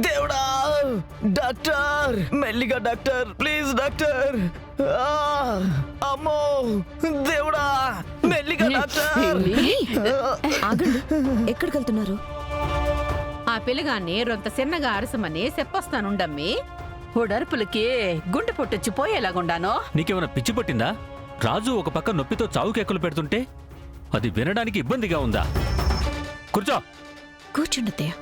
దేవుడా డాక్టర్, మెల్లిగా doctor, please doctor. అమ్మో దేవుడా, మెల్లిగా డాక్టర్. ఆగండి, ఎక్కడికి వెళ్తున్నారు? ఆ పిల్లగాన్ని రొంత చిన్నగా అరసమని చెప్పొస్తానుండమ్మి. ఓడర్పులకి గుండె పొట్టొచ్చి పోయేలాగుండాను. నీకేమైనా పిచ్చి పట్టిందా? రాజు ఒక పక్క నొప్పితో చావు కేకలు పెడుతుంటే అది వినడానికి ఇబ్బందిగా ఉందా? కూర్చో. కూర్చుండతయ్య.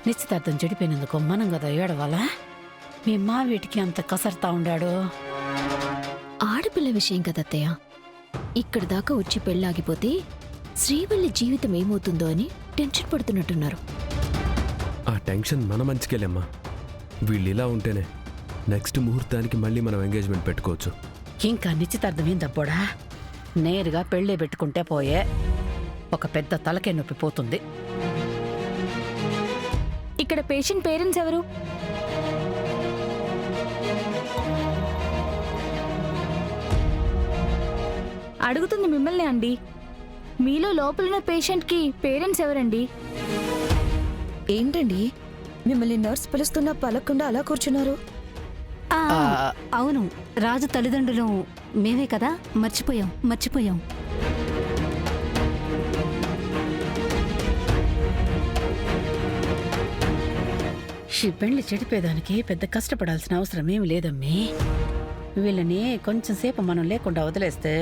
నిశ్చితార్థం చెడిపోయినందుకు మనం కదా ఏడవాలా? మీ మా వీటికి అంత కసరుతా ఉండాడు. ఆడపిల్ల విషయం కదత్తయ్య. ఇక్కడి దాకా వచ్చి పెళ్ళాగిపోతే శ్రీవల్లి జీవితం ఏమవుతుందో అని టెన్షన్ పడుతున్నట్టున్నారు. ఆ టెన్షన్ మన మంచికెళ్ళమ్మా. వీళ్ళు ఇలా ఉంటేనే నెక్స్ట్ ముహూర్తానికి మళ్ళీ మనం ఎంగేజ్మెంట్ పెట్టుకోవచ్చు. ఇంకా నిశ్చితార్థం ఏం దబ్బోడా? నేరుగా పెళ్ళే పెట్టుకుంటే పోయే. ఒక పెద్ద తలకే నొప్పి పోతుంది. ఇక్కడ పేషెంట్ పేరెంట్స్ ఎవరు? అడుగుతుంది మిమ్మల్ని అండి. మీలో లోపలున్న పేషెంట్కి పేరెంట్స్ ఎవరండి? ఏంటండి మిమ్మల్ని నర్స్ పిలుస్తున్నా పలకుండా అలా కూర్చున్నారు? అవును, రాజు తల్లిదండ్రులు మేమే కదా, మర్చిపోయాం. ఈ పెళ్లి చెడిపోయేదానికి పెద్ద కష్టపడాల్సిన అవసరం ఏమి లేదమ్మీ. వీళ్ళని కొంచెం సేపు మనం లేకుండా వదిలేస్తే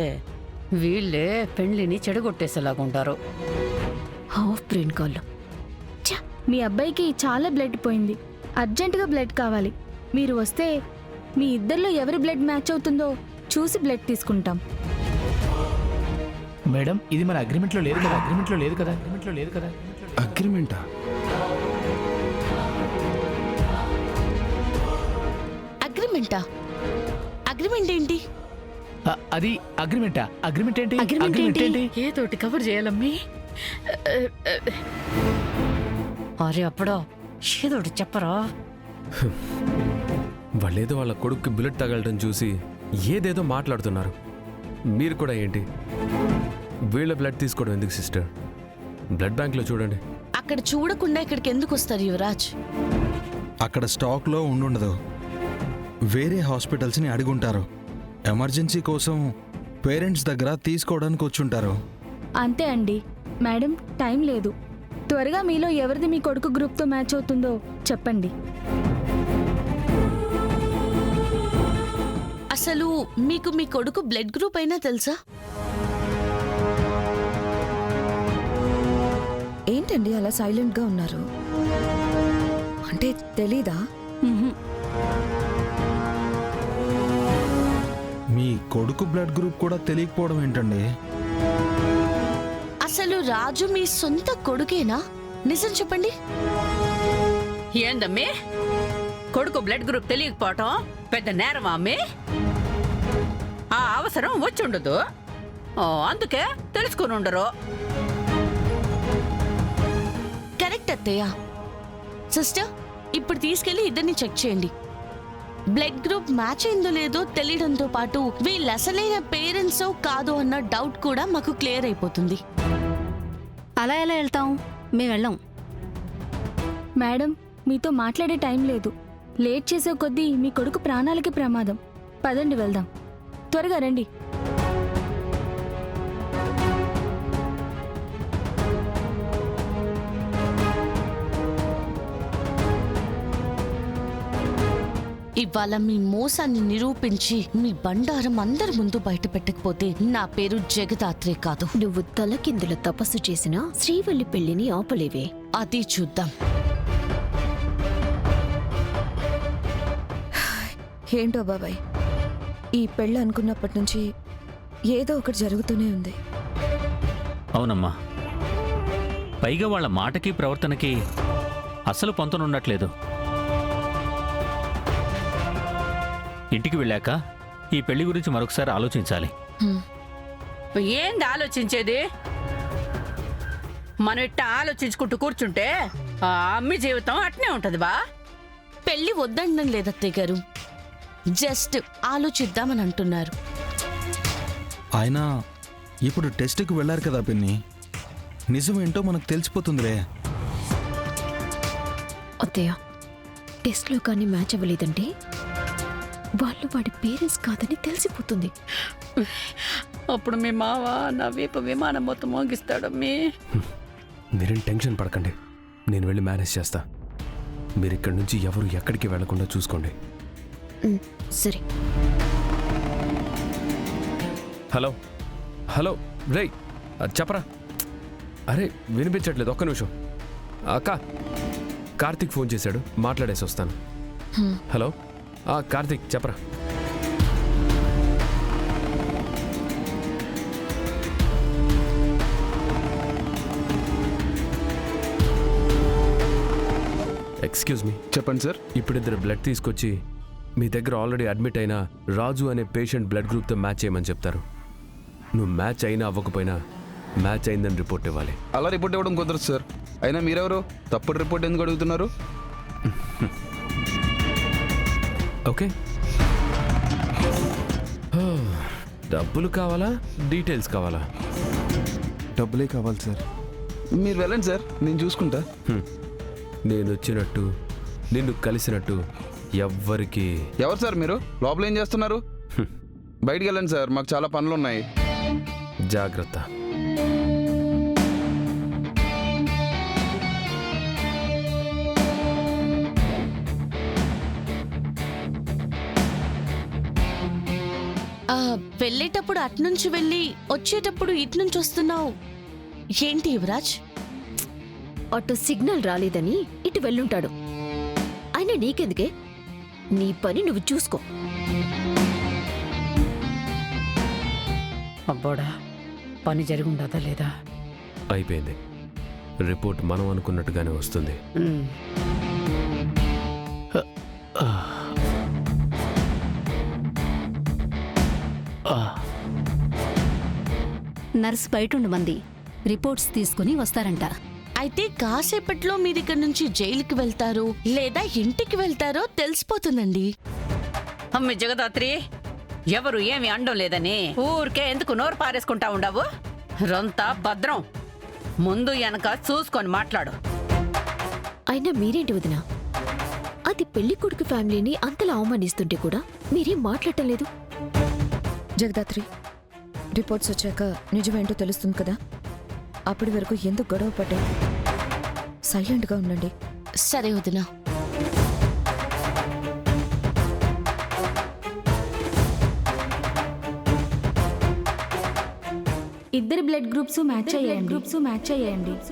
వీళ్ళే పెళ్లిని చెడగొట్టేసేలాగుంటారు. హాఫ్ బ్రెయిన్ కాళ్ళు. మీ అబ్బాయికి చాలా బ్లడ్ పోయింది, అర్జెంటుగా బ్లడ్ కావాలి. మీరు వస్తే మీ ఇద్దరిలో ఎవరి బ్లడ్ మ్యాచ్ అవుతుందో చూసి బ్లడ్ తీసుకుంటాం. మేడం, ఇది మన అగ్రిమెంట్లో లేదు కదా? అగ్రిమెంటా? అగ్రిమెంట్ ఏంటి? అది అగ్రిమెంట్ ఏంటి? ఏతోటి కవర్ చేయాలమ్మీ. అరే అప్పుడో ఏదోటి చెప్పరా? వాళ్ళేదో వాళ్ళ కొడుక్కి బుల్లెట్ తగలటం చూసి ఏదేదో మాట్లాడుతున్నారు. మీరు కూడా ఏంటి? వీళ్ళ బ్లడ్ తీసుకోవడం ఎందుకు సిస్టర్? బ్లడ్ బ్యాంక్లో చూడండి. అక్కడ చూడకుండా ఇక్కడికి ఎందుకు వస్తారు యువరాజ్? అక్కడ స్టాక్లో ఉండుండదు. వేరే హాస్పిటల్స్ని అడుగుంటారు. ఎమర్జెన్సీ కోసం పేరెంట్స్ దగ్గర తీసుకోవడానికి వచ్చుంటారు. అంతే అండి. మేడం, టైం లేదు. త్వరగా మీలో ఎవరిది మీ కొడుకు గ్రూప్తో మ్యాచ్ అవుతుందో చెప్పండి. అసలు మీకు మీ కొడుకు బ్లడ్ గ్రూప్ అయినా తెలుసా? ఏంటండి అలా సైలెంట్ గా ఉన్నారు? అంటే తెలీదా? మీ కొడుకు బ్లడ్ గ్రూప్ కూడా తెలియకపోవడం ఏంటండి? అసలు రాజు మీ సొంత కొడుకేనా? నిజం చెప్పండి. ఏందమ్మీ, కొడుకు బ్లడ్ గ్రూప్ తెలియకపోవటం పెద్ద నేరమా అమ్మీ? ఆ అవసరం వచ్చుండదు, అందుకే తెలుసుకుని ఉండరు. కరెక్ట్ అత్తయ్య. సిస్టర్, ఇప్పుడు తీసుకెళ్లి ఇద్దరిని చెక్ చేయండి. బ్లడ్ గ్రూప్ మ్యాచ్ అయిందో లేదో తెలియడంతో పాటు వీళ్ళు అసలైన పేరెంట్సో కాదో అన్న డౌట్ కూడా మాకు క్లియర్ అయిపోతుంది. అలా ఎలా వెళ్తాం? మేము వెళ్ళాం. మేడం, మీతో మాట్లాడే టైం లేదు. లేట్ చేసే కొద్దీ మీ కొడుకు ప్రాణాలకి ప్రమాదం. పదండి వెళ్దాం, త్వరగా రండి. ఇవాళ మీ మోసాన్ని నిరూపించి మీ బండారం అందరి ముందు బయట పెట్టకపోతే నా పేరు జగదాత్రే కాదు. నువ్వు తలకిందుల తపస్సు చేసినా శ్రీవల్లి పెళ్లిని ఆపలేవే. అది చూద్దాం. ఏంటో బాబాయ్, ఈ పెళ్ళి అనుకున్నప్పటి నుంచి ఏదో ఒకటి జరుగుతూనే ఉంది. అవునమ్మా, పైగా వాళ్ళ మాటకి ప్రవర్తనకి అసలు పొంతనుండట్లేదు. ఇంటికి వెళ్ళాక ఈ పెళ్లి గురించి మరొకసారి ఆలోచించాలి. ఏంది ఆలోచించేది? మనం ఇట్ట ఆలోచించుకుంటూ కూర్చుంటే ఆ అమ్మి జీవితం అట్నే ఉంటది బా. పెళ్లి వద్దనడం లేదత్తయ్య గారు, జస్ట్ ఆలోచిద్దామని అంటున్నారు. ఆయన ఇప్పుడు టెస్ట్కి వెళ్ళారు కదా పిన్ని, నిజమేంటో మనకు తెలిసిపోతుందిలే. అత్తయ్య టెస్ట్లో కానీ మ్యాచ్ అవ్వలేదంటే వాళ్ళు వాడి పేరెంట్స్ కాదని తెలిసిపోతుంది. అప్పుడు మీ మావ నా వీపు విమానం మొత్తం మోగిస్తాడమ్మి. మీరేం టెన్షన్ పడకండి, నేను వెళ్ళి మేనేజ్ చేస్తా. మీరు ఇక్కడి నుంచి ఎవరు ఎక్కడికి వెళ్లకుండా చూసుకోండి. సరే. హలో హలో రేయ్, చెప్పరా. అరే వినిపించట్లేదు, ఒక్క నిమిషం. అక్క, కార్తీక్ ఫోన్ చేశాడు, మాట్లాడేసి వస్తాను. హలో కార్తీక్ చెప్పరా. Excuse me. చెప్పండి సార్. ఇప్పుడిద్దరు బ్లడ్ తీసుకొచ్చి మీ దగ్గర ఆల్రెడీ అడ్మిట్ అయిన రాజు అనే పేషెంట్ బ్లడ్ గ్రూప్తో మ్యాచ్ చేయమని చెప్తారు. నువ్వు మ్యాచ్ అయినా అవ్వకపోయినా మ్యాచ్ అయిందని రిపోర్ట్ ఇవ్వాలి. అలా రిపోర్ట్ ఇవ్వడం కుదరదు సార్. అయినా మీరెవరు? తప్పుడు రిపోర్ట్ ఎందుకు అడుగుతున్నారు? ఓకే. డబ్బులు కావాలా, డీటెయిల్స్ కావాలా? డబ్బులే కావాలి సార్. మీరు వెళ్ళండి సార్, నేను చూసుకుంటా. నేను వచ్చినట్టు నిన్ను కలిసినట్టు ఎవ్వరికి. ఎవరు సార్ మీరు? లోపల ఏం చేస్తున్నారు? బయటికి వెళ్ళండి సార్, మాకు చాలా పనులు ఉన్నాయి. జాగ్రత్త. వెళ్ళేటప్పుడు అట్నుంచి వెళ్ళి వచ్చేటప్పుడు ఇట్నుంచి వస్తున్నావు ఏంటి యువరాజ్? అటు సిగ్నల్ రాలేదని ఇటు వెళ్ళుంటాడు. అయినా నీకెందుకే? నీ పని నువ్వు చూసుకో. అబ్బోడా, పని జరుగుండదా లేదా? అయిపోయింది. రిపోర్ట్ మనం అనుకున్నట్టుగానే వస్తుంది. నర్స్ బయటుండు మంది రిపోర్ట్స్ తీసుకుని వస్తారంట. అయితే కాసేపట్లో మీరు ఇక్కడ నుంచి జైలుకి వెళ్తారో లేదా ఇంటికి వెళ్తారో తెలిసిపోతుందండి. అమ్మి జగదాత్రి, ఎవరు ఏమి అండం లేదని ఊరికే ఎందుకు నోరు పారేసుకుంటా ఉండవు? రొంతా భద్రం, ముందు వెనక చూసుకొని మాట్లాడు. అయినా మీరేంటి వదినా? అది పెళ్లి కొడుకు ఫ్యామిలీని అంతలా అవమానిస్తుంటే కూడా మీరేం మాట్లాడటం లేదు. జగదాత్రి, రిపోర్ట్స్ వచ్చాక నిజమేంటో తెలుస్తుంది కదా, అప్పటి వరకు ఎందుకు గొడవ పడ్డావు? సైలెంట్గా ఉండండి. సరే వదినా. ఇద్దరు బ్లడ్ గ్రూప్స్ మ్యాచ్ అయ్యాయండి.